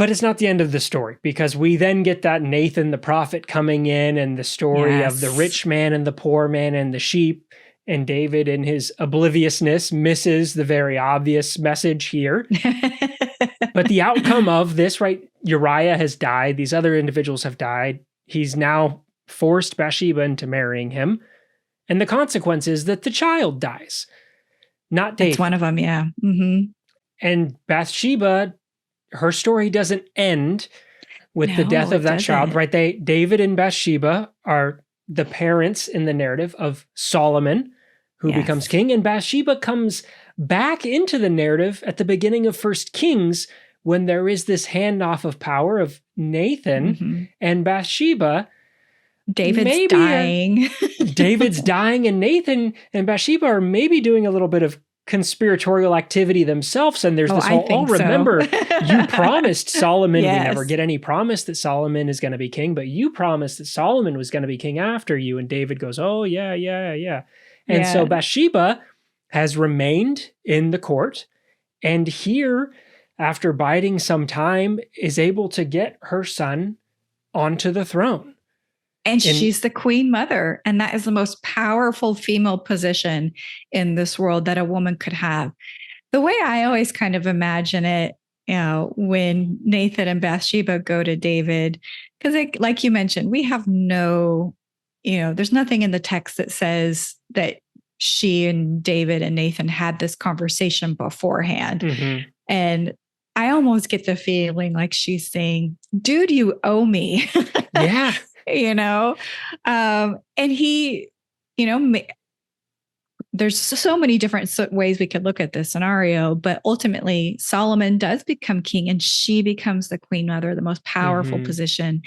But it's not the end of the story, because we then get that Nathan the prophet coming in, and the story of the rich man and the poor man and the sheep, and David in his obliviousness misses the very obvious message here. But the outcome of this, right? Uriah has died. These other individuals have died. He's now forced Bathsheba into marrying him. And the consequence is that the child dies, not David. It's one of them, yeah. Mm-hmm. And Bathsheba, her story doesn't end with the death of that child, right? David and Bathsheba are the parents in the narrative of Solomon, who becomes king. And Bathsheba comes back into the narrative at the beginning of 1 Kings, when there is this handoff of power of Nathan and Bathsheba. David's dying. David's dying, and Nathan and Bathsheba are maybe doing a little bit of conspiratorial activity themselves. And there's this whole, remember, you promised Solomon, we never get any promise that Solomon is going to be king, but you promised that Solomon was going to be king after you. And David goes, oh, yeah. And so Bathsheba has remained in the court, and here, after biding some time, is able to get her son onto the throne. And she's the queen mother. And that is the most powerful female position in this world that a woman could have. The way I always kind of imagine it, when Nathan and Bathsheba go to David, because like you mentioned, we have there's nothing in the text that says that she and David and Nathan had this conversation beforehand. Mm-hmm. And I almost get the feeling like she's saying, dude, you owe me. Yeah. And he, there's so many different ways we could look at this scenario, but ultimately Solomon does become king, and she becomes the queen mother, the most powerful position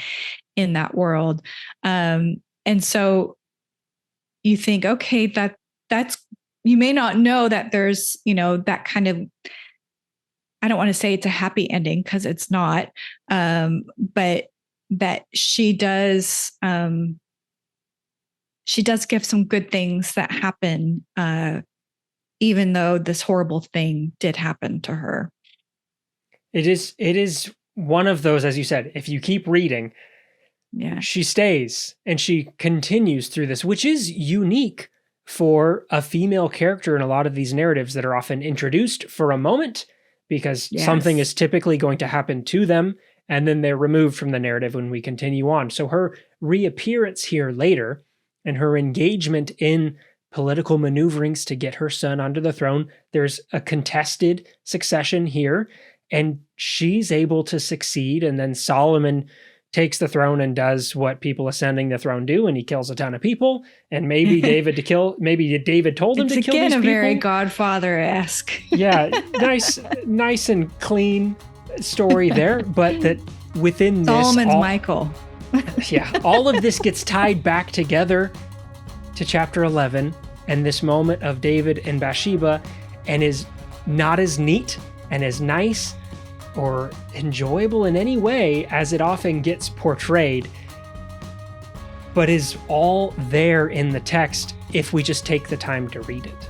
in that world. And so you think, okay, that's, you may not know that there's, that kind of, I don't want to say it's a happy ending, because it's not, but that she does give some good things that happen, even though this horrible thing did happen to her. It is one of those, as you said, if you keep reading, she stays and she continues through this, which is unique for a female character in a lot of these narratives that are often introduced for a moment, because something is typically going to happen to them, and then they're removed from the narrative when we continue on. So her reappearance here later, and her engagement in political maneuverings to get her son onto the throne, there's a contested succession here, and she's able to succeed. And then Solomon takes the throne and does what people ascending the throne do, and he kills a ton of people. And maybe David told him to kill these people. It's again a very Godfather-esque. Yeah, nice and clean story there, but that within Solomon's Michael. All of this gets tied back together to chapter 11 and this moment of David and Bathsheba, and is not as neat and as nice or enjoyable in any way as it often gets portrayed, but is all there in the text if we just take the time to read it.